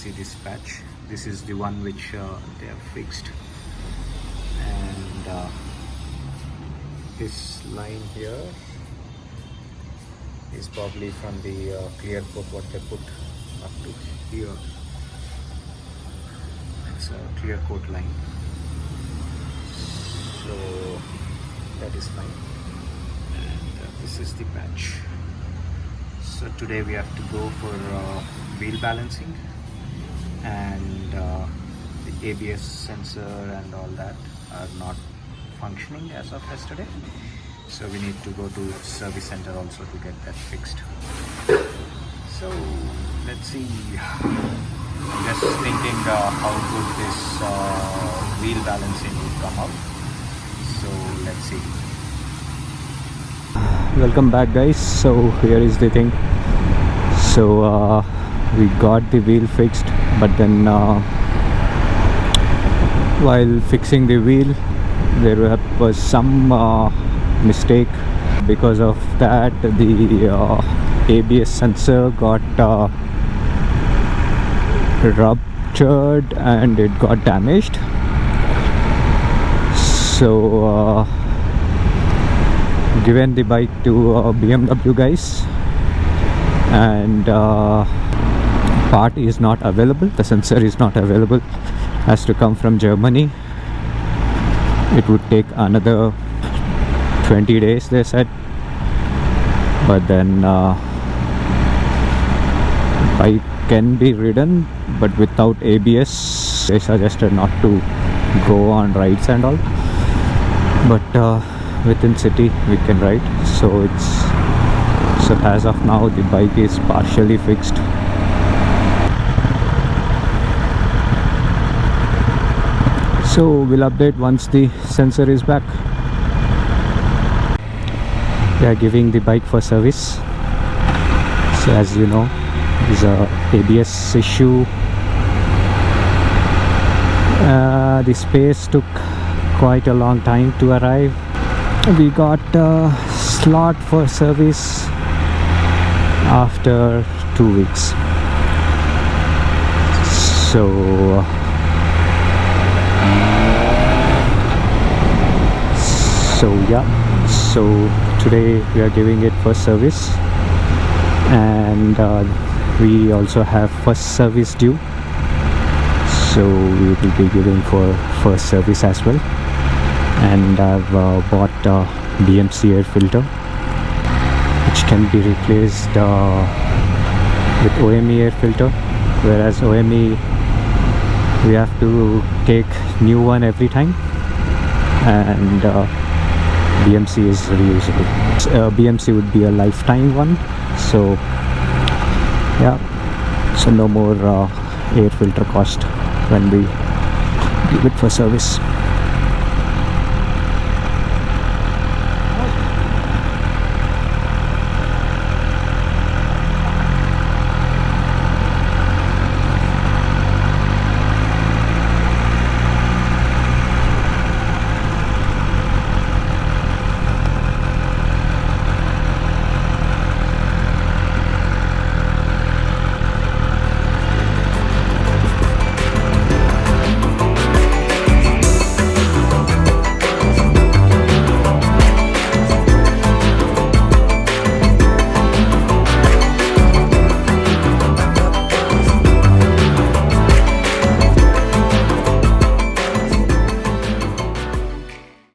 see this patch. This is the one which they have fixed, and this line here is probably from the clear coat what they put up to here. It's a clear coat line, so that is fine. And this is the patch. So today we have to go for wheel balancing, and the ABS sensor and all that are not functioning as of yesterday, so we need to go to service center also to get that fixed. So let's see. I'm just thinking how good this wheel balancing will come out, so let's see. Welcome back, guys. So here is the thing. So we got the wheel fixed, but then while fixing the wheel there was some mistake. Because of that, the ABS sensor got ruptured and it got damaged. So given the bike to BMW guys, and part is not available, the sensor is not available, has to come from Germany. It would take another 20 days they said, but then bike can be ridden but without ABS. They suggested not to go on rides and all, but within city we can ride. So as of now the bike is partially fixed. So we'll update once the sensor is back. We are giving the bike for service. So as you know, there's a ABS issue. The space took quite a long time to arrive. We got a slot for service after 2 weeks. So yeah, so today we are giving it first service, and we also have first service due, so we will be giving for first service as well. And I've bought BMC air filter, which can be replaced with OME air filter, whereas OME we have to take new one every time, and BMC is reusable. BMC would be a lifetime one, so yeah, so no more air filter cost when we give it for service.